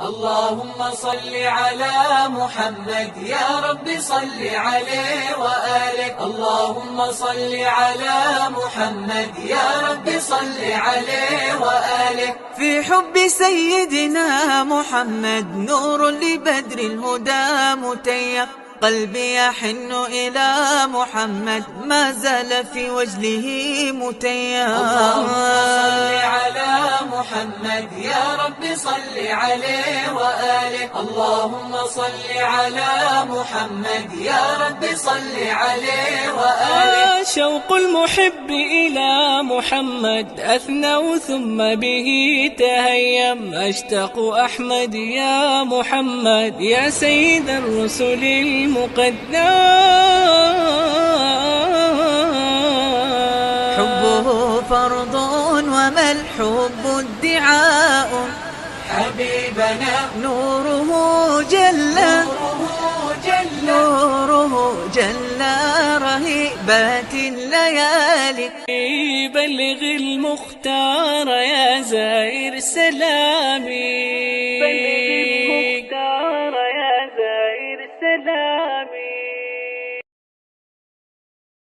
اللهم صل على محمد يا رب صل عليه وآله. اللهم صل على محمد يا رب صل عليه وآله. في حب سيدنا محمد نور لبدر الهدى متيم، قلبي يحن إلى محمد ما زال في وجله متيم. اللهم صل على محمد يا رب صل عليه وآله. اللهم صل على محمد يا رب صل عليه وآله. شوق المحب إلى محمد أثنوا ثم به تهيم، أشتاق أحمد يا محمد يا سيد الرسل المقدم. حبه فرض وما الحب ادعاء، حبيبنا نوره جل رهيبات الليالي. بلغ المختار يا زائر سلامي.